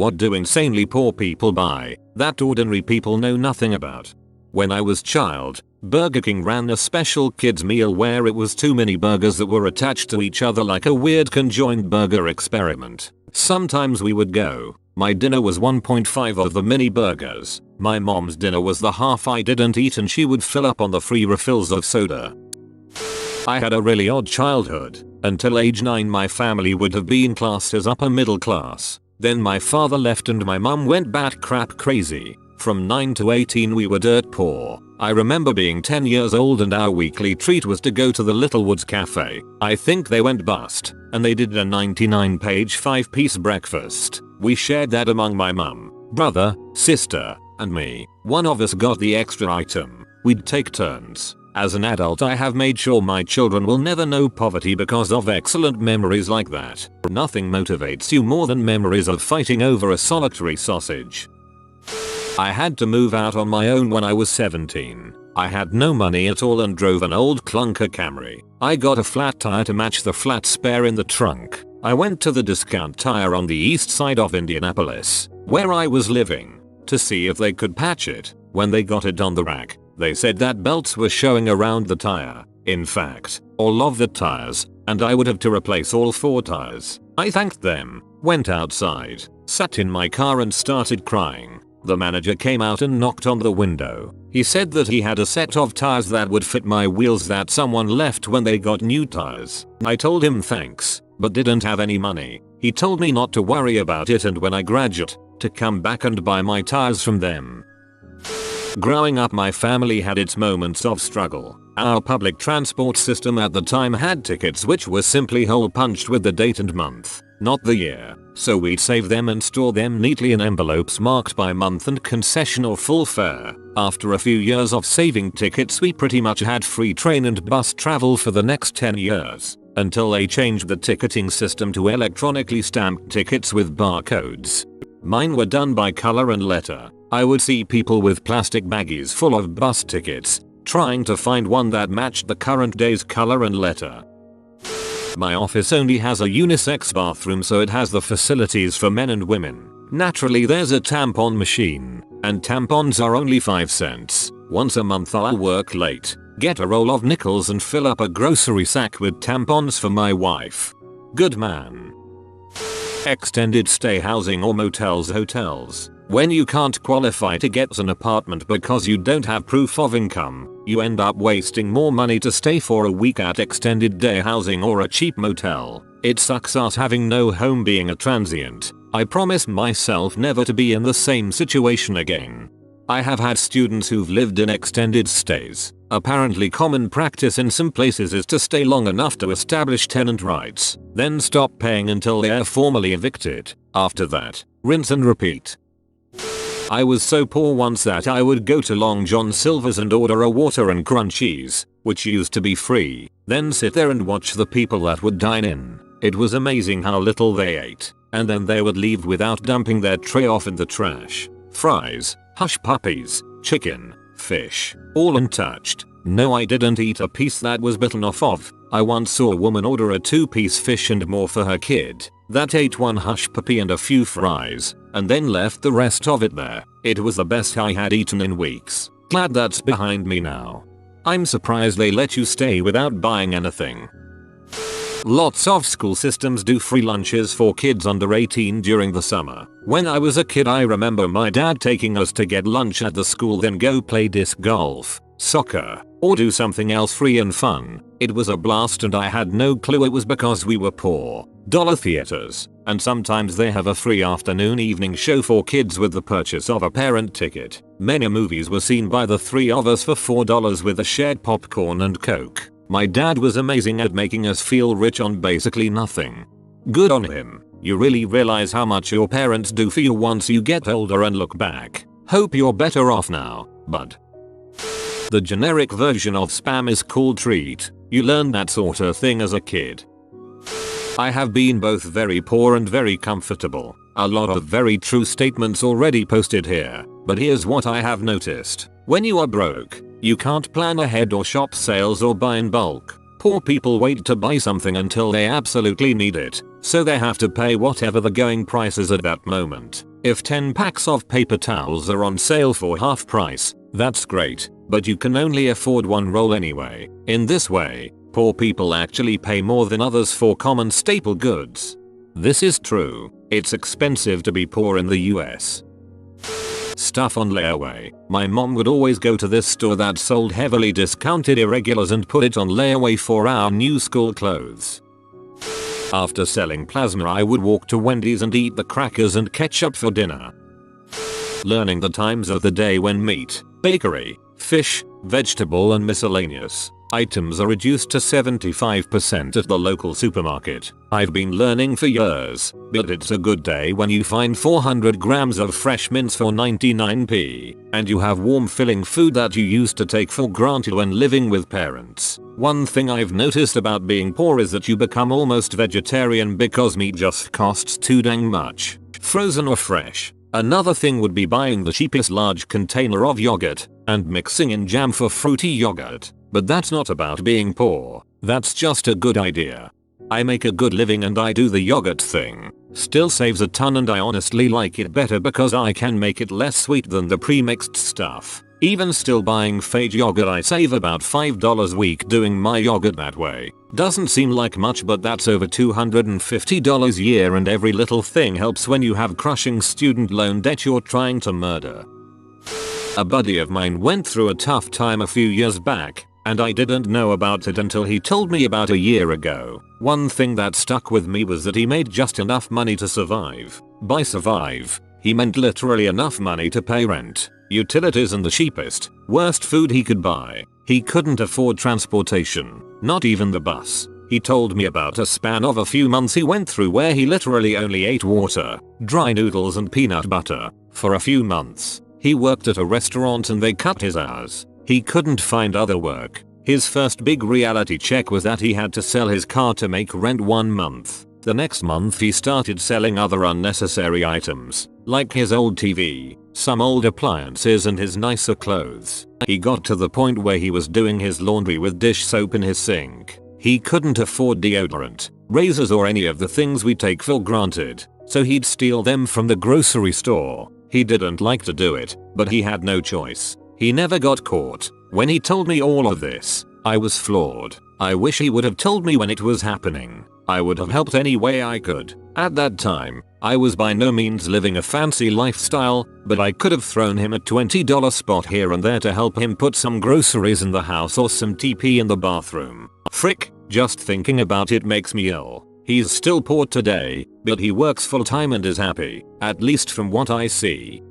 What do insanely poor people buy that ordinary people know nothing about? When I was child, Burger King ran a special kids meal where it was too many burgers that were attached to each other like a weird conjoined burger experiment. Sometimes we would go. My dinner was 1.5 of the mini burgers. My mom's dinner was the half I didn't eat and she would fill up on the free refills of soda. I had a really odd childhood. Until age 9 my family would have been classed as upper middle class. Then my father left and my mum went bat crap crazy. From 9 to 18 we were dirt poor. I remember being 10 years old and our weekly treat was to go to the Littlewoods Cafe. I think they went bust, and they did a 99-page 5-piece breakfast. We shared that among my mum, brother, sister, and me. One of us got the extra item. We'd take turns. As an adult I have made sure my children will never know poverty because of excellent memories like that. Nothing motivates you more than memories of fighting over a solitary sausage. I had to move out on my own when I was 17. I had no money at all and drove an old clunker Camry. I got a flat tire to match the flat spare in the trunk. I went to the discount tire on the east side of Indianapolis, where I was living, to see if they could patch it. When they got it on the rack, they said that belts were showing around the tire. In fact, all of the tires, and I would have to replace all 4 tires. I thanked them, went outside, sat in my car and started crying. The manager came out and knocked on the window. He said that he had a set of tires that would fit my wheels that someone left when they got new tires. I told him thanks, but didn't have any money. He told me not to worry about it and when I graduate, to come back and buy my tires from them. Growing up my family had its moments of struggle. Our public transport system at the time had tickets which were simply hole punched with the date and month, not the year. So we'd save them and store them neatly in envelopes marked by month and concession or full fare. After a few years of saving tickets we pretty much had free train and bus travel for the next 10 years. Until they changed the ticketing system to electronically stamped tickets with barcodes. Mine were done by color and letter. I would see people with plastic baggies full of bus tickets, trying to find one that matched the current day's color and letter. My office only has a unisex bathroom so it has the facilities for men and women. Naturally there's a tampon machine, and tampons are only 5 cents. Once a month I'll work late, get a roll of nickels and fill up a grocery sack with tampons for my wife. Good man. Extended stay housing or motels hotels. When you can't qualify to get an apartment because you don't have proof of income, you end up wasting more money to stay for a week at extended day housing or a cheap motel. It sucks ass having no home being a transient. I promise myself never to be in the same situation again. I have had students who've lived in extended stays. Apparently common practice in some places is to stay long enough to establish tenant rights, then stop paying until they are formally evicted. After that, rinse and repeat. I was so poor once that I would go to Long John Silver's and order a water and crunchies, which used to be free, then sit there and watch the people that would dine in. It was amazing how little they ate, and then they would leave without dumping their tray off in the trash. Fries, hush puppies, chicken, fish, all untouched. No, I didn't eat a piece that was bitten off of. I once saw a woman order a 2-piece fish and more for her kid, that ate 1 hush puppy and a few fries, and then left the rest of it there. It was the best I had eaten in weeks. Glad that's behind me now. I'm surprised they let you stay without buying anything. Lots of school systems do free lunches for kids under 18 during the summer. When I was a kid I remember my dad taking us to get lunch at the school then go play disc golf, soccer, or do something else free and fun. It was a blast and I had no clue it was because we were poor. Dollar theaters, and sometimes they have a free afternoon evening show for kids with the purchase of a parent ticket. Many movies were seen by the 3 of us for $4 with a shared popcorn and coke. My dad was amazing at making us feel rich on basically nothing. Good on him. You really realize how much your parents do for you once you get older and look back. Hope you're better off now, bud. The generic version of spam is called treat. You learn that sort of thing as a kid. I have been both very poor and very comfortable. A lot of very true statements already posted here, but here's what I have noticed. When you are broke, you can't plan ahead or shop sales or buy in bulk. Poor people wait to buy something until they absolutely need it, so they have to pay whatever the going price is at that moment. If 10 packs of paper towels are on sale for half price, that's great, but you can only afford one roll anyway. In this way, poor people actually pay more than others for common staple goods. This is true. It's expensive to be poor in the US. Stuff on layaway. My mom would always go to this store that sold heavily discounted irregulars and put it on layaway for our new school clothes. After selling plasma, I would walk to Wendy's and eat the crackers and ketchup for dinner. Learning the times of the day when meat, bakery, fish, vegetable and miscellaneous items are reduced to 75% at the local supermarket. I've been learning for years, but it's a good day when you find 400 grams of fresh mince for 99p, and you have warm filling food that you used to take for granted when living with parents. One thing I've noticed about being poor is that you become almost vegetarian because meat just costs too dang much, frozen or fresh. Another thing would be buying the cheapest large container of yogurt and mixing in jam for fruity yogurt. But that's not about being poor, that's just a good idea. I make a good living and I do the yogurt thing. Still saves a ton and I honestly like it better because I can make it less sweet than the pre-mixed stuff. Even still buying Fage yogurt, I save about $5 a week doing my yogurt that way. Doesn't seem like much, but that's over $250 a year, and every little thing helps when you have crushing student loan debt you're trying to murder. A buddy of mine went through a tough time a few years back, and I didn't know about it until he told me about a year ago. One thing that stuck with me was that he made just enough money to survive. By survive, he meant literally enough money to pay rent, utilities and the cheapest, worst food he could buy. He couldn't afford transportation, not even the bus. He told me about a span of a few months he went through where he literally only ate water, dry noodles and peanut butter. For a few months, he worked at a restaurant and they cut his hours. He couldn't find other work. His first big reality check was that he had to sell his car to make rent one month. The next month he started selling other unnecessary items, like his old TV, some old appliances and his nicer clothes. He got to the point where he was doing his laundry with dish soap in his sink. He couldn't afford deodorant, razors or any of the things we take for granted, so he'd steal them from the grocery store. He didn't like to do it, but he had no choice. He never got caught. When he told me all of this, I was floored. I wish he would have told me when it was happening. I would have helped any way I could. At that time, I was by no means living a fancy lifestyle, but I could have thrown him a $20 spot here and there to help him put some groceries in the house or some TP in the bathroom. Frick, just thinking about it makes me ill. He's still poor today, but he works full time and is happy, at least from what I see.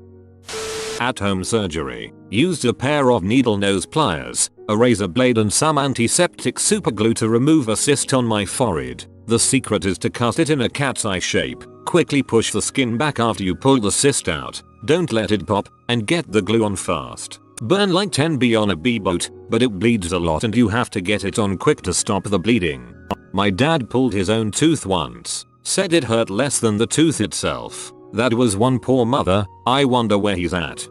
At-home surgery. Used a pair of needle nose pliers, a razor blade and some antiseptic superglue to remove a cyst on my forehead. The secret is to cut it in a cat's eye shape. Quickly push the skin back after you pull the cyst out. Don't let it pop, and get the glue on fast. Burn like 10B on a B-boat, but it bleeds a lot and you have to get it on quick to stop the bleeding. My dad pulled his own tooth once. Said it hurt less than the tooth itself. That was one poor mother. I wonder where he's at.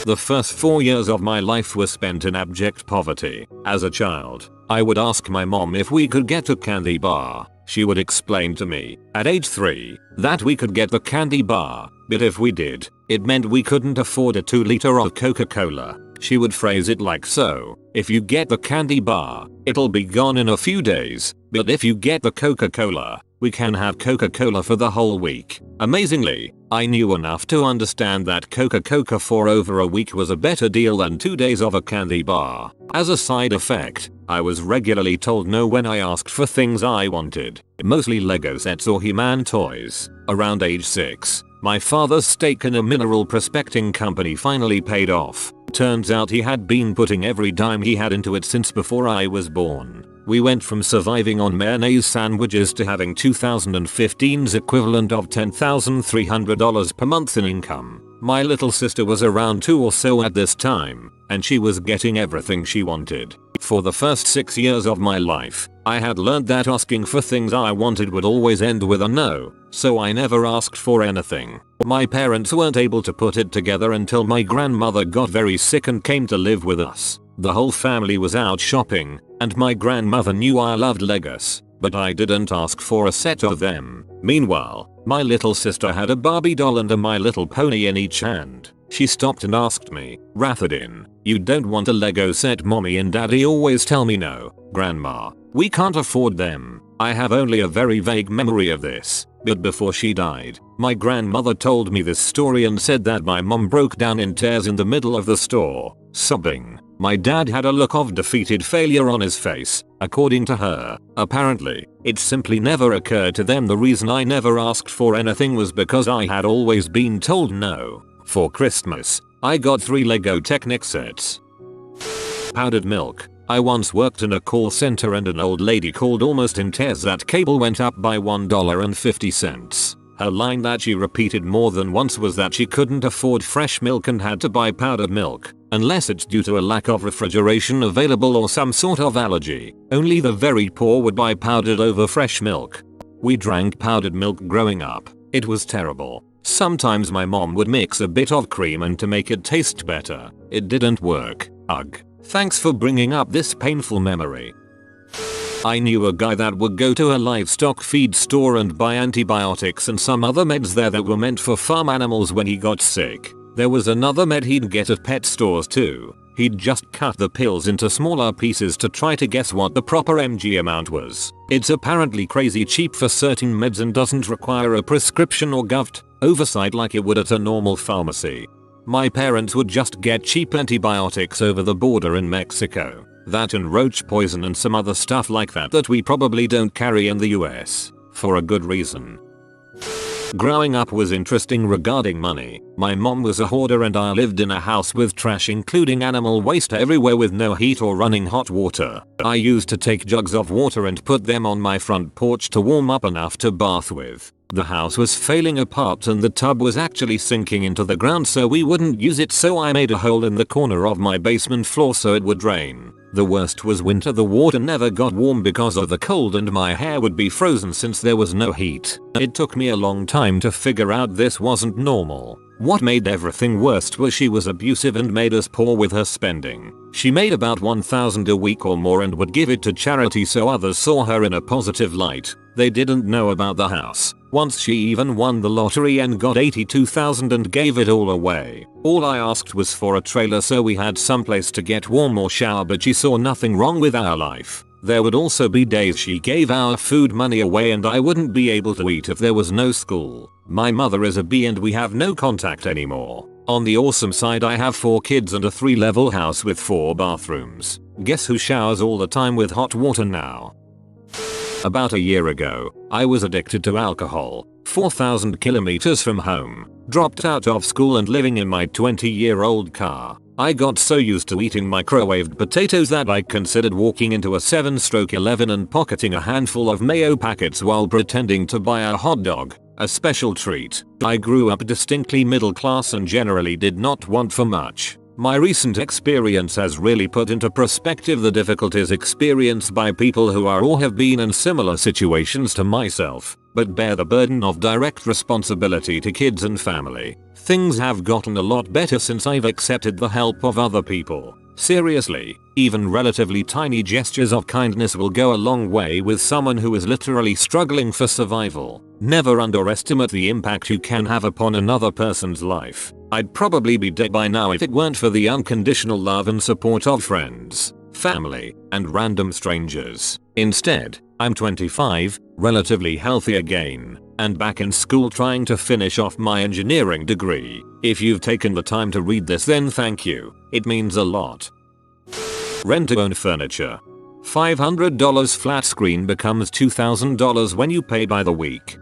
The first 4 years of my life were spent in abject poverty. As a child, I would ask my mom if we could get a candy bar. She would explain to me, at age 3, that we could get the candy bar, but if we did, it meant we couldn't afford a 2-liter of Coca-Cola. She would phrase it like so: if you get the candy bar, it'll be gone in a few days, but if you get the Coca-Cola, we can have Coca-Cola for the whole week. Amazingly, I knew enough to understand that Coca-Cola for over a week was a better deal than 2 days of a candy bar. As a side effect, I was regularly told no when I asked for things I wanted, mostly Lego sets or He-Man toys. Around age 6, my father's stake in a mineral prospecting company finally paid off. Turns out he had been putting every dime he had into it since before I was born. We went from surviving on mayonnaise sandwiches to having 2015's equivalent of $10,300 per month in income. My little sister was around 2 or so at this time, and she was getting everything she wanted. For the first 6 years of my life, I had learned that asking for things I wanted would always end with a no, so I never asked for anything. My parents weren't able to put it together until my grandmother got very sick and came to live with us. The whole family was out shopping, and my grandmother knew I loved Legos, but I didn't ask for a set of them. Meanwhile, My little sister had a Barbie doll and a My Little Pony in each hand. She stopped and asked me, "Rathadin, you don't want a Lego set? Mommy and Daddy always tell me no, Grandma. We can't afford them." I have only a very vague memory of this, but before she died, my grandmother told me this story and said that my mom broke down in tears in the middle of the store, sobbing. My dad had a look of defeated failure on his face, according to her. Apparently, it simply never occurred to them the reason I never asked for anything was because I had always been told no. For Christmas, I got 3 Lego Technic sets. Powdered milk. I once worked in a call center and an old lady called almost in tears that cable went up by $1.50. Her line that she repeated more than once was that she couldn't afford fresh milk and had to buy powdered milk, unless it's due to a lack of refrigeration available or some sort of allergy. Only the very poor would buy powdered over fresh milk. We drank powdered milk growing up. It was terrible. Sometimes my mom would mix a bit of cream and to make it taste better. It didn't work. Ugh. Thanks for bringing up this painful memory. I knew a guy that would go to a livestock feed store and buy antibiotics and some other meds there that were meant for farm animals when he got sick. There was another med he'd get at pet stores too. He'd just cut the pills into smaller pieces to try to guess what the proper mg amount was. It's apparently crazy cheap for certain meds and doesn't require a prescription or govt oversight like it would at a normal pharmacy. My parents would just get cheap antibiotics over the border in Mexico. That and roach poison and some other stuff like that we probably don't carry in the US. For a good reason. Growing up was interesting regarding money. My mom was a hoarder and I lived in a house with trash including animal waste everywhere with no heat or running hot water. I used to take jugs of water and put them on my front porch to warm up enough to bath with. The house was failing apart and the tub was actually sinking into the ground so we wouldn't use it, so I made a hole in the corner of my basement floor so it would drain. The worst was winter. The water never got warm because of the cold and my hair would be frozen since there was no heat. It took me a long time to figure out this wasn't normal. What made everything worse was she was abusive and made us poor with her spending. She made about $1,000 a week or more and would give it to charity so others saw her in a positive light. They didn't know about the house. Once she even won the lottery and got $82,000 and gave it all away. All I asked was for a trailer so we had someplace to get warm or shower, but she saw nothing wrong with our life. There would also be days she gave our food money away and I wouldn't be able to eat if there was no school. My mother is a bee and we have no contact anymore. On the awesome side, I have 4 kids and a 3-level house with 4 bathrooms. Guess who showers all the time with hot water now? About a year ago, I was addicted to alcohol. 4,000 kilometers from home, dropped out of school and living in my 20-year-old car. I got so used to eating microwaved potatoes that I considered walking into a 7/11 and pocketing a handful of mayo packets while pretending to buy a hot dog, a special treat. I grew up distinctly middle class and generally did not want for much. My recent experience has really put into perspective the difficulties experienced by people who are or have been in similar situations to myself, but bear the burden of direct responsibility to kids and family. Things have gotten a lot better since I've accepted the help of other people. Seriously, even relatively tiny gestures of kindness will go a long way with someone who is literally struggling for survival. Never underestimate the impact you can have upon another person's life. I'd probably be dead by now if it weren't for the unconditional love and support of friends, family, and random strangers. Instead, I'm 25, relatively healthy again, and back in school trying to finish off my engineering degree. If you've taken the time to read this, then thank you. It means a lot. Rent to own furniture. $500 flat screen becomes $2,000 when you pay by the week.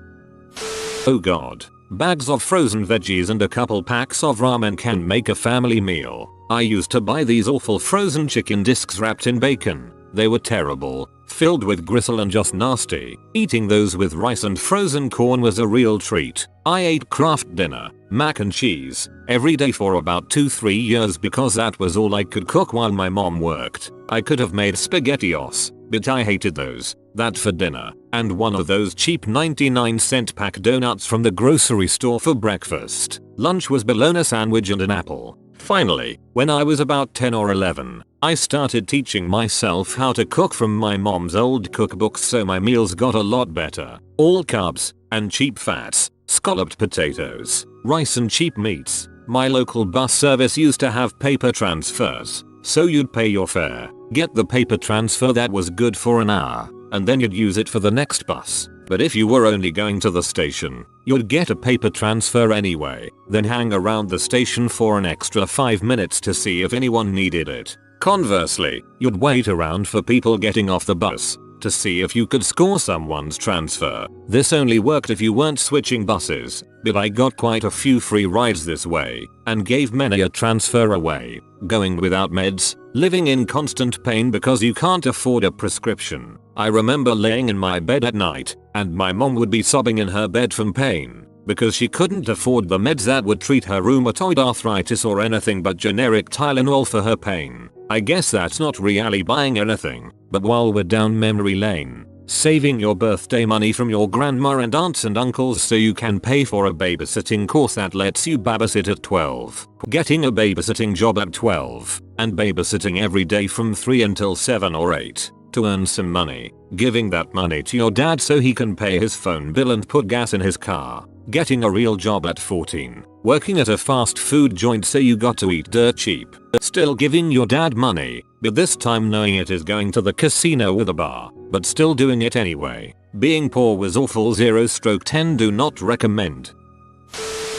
Oh god. Bags of frozen veggies and a couple packs of ramen can make a family meal. I used to buy these awful frozen chicken discs wrapped in bacon. They were terrible, filled with gristle and just nasty. Eating those with rice and frozen corn was a real treat. I ate Kraft Dinner, mac and cheese, every day for about 2-3 years because that was all I could cook while my mom worked. I could have made SpaghettiOs, but I hated those. That for dinner, and one of those cheap 99-cent pack donuts from the grocery store for breakfast. Lunch was bologna sandwich and an apple. Finally, when I was about 10 or 11, I started teaching myself how to cook from my mom's old cookbooks, so my meals got a lot better. All carbs, and cheap fats, scalloped potatoes, rice and cheap meats. My local bus service used to have paper transfers, so you'd pay your fare, get the paper transfer that was good for an hour, and then you'd use it for the next bus. But if you were only going to the station, you'd get a paper transfer anyway, then hang around the station for an extra 5 minutes to see if anyone needed it. Conversely, you'd wait around for people getting off the bus to see if you could score someone's transfer. This only worked if you weren't switching buses, but I got quite a few free rides this way, and gave many a transfer away. Going without meds, living in constant pain because you can't afford a prescription. I remember laying in my bed at night, and my mom would be sobbing in her bed from pain, because she couldn't afford the meds that would treat her rheumatoid arthritis or anything but generic Tylenol for her pain. I guess that's not really buying anything, but while we're down memory lane, saving your birthday money from your grandma and aunts and uncles so you can pay for a babysitting course that lets you babysit at 12, getting a babysitting job at 12, and babysitting every day from 3 until 7 or 8. To earn some money, giving that money to your dad so he can pay his phone bill and put gas in his car, getting a real job at 14, working at a fast food joint so you got to eat dirt cheap, still giving your dad money, but this time knowing it is going to the casino with a bar, but still doing it anyway. Being poor was awful. 0/10 do not recommend.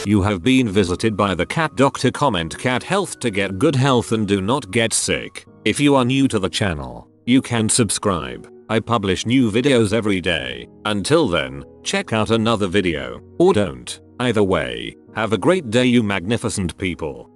You have been visited by the cat doctor. Comment cat health to get good health and do not get sick. If you are new to the channel, you can subscribe. I publish new videos every day. Until then, check out another video, or don't. Either way, have a great day you magnificent people.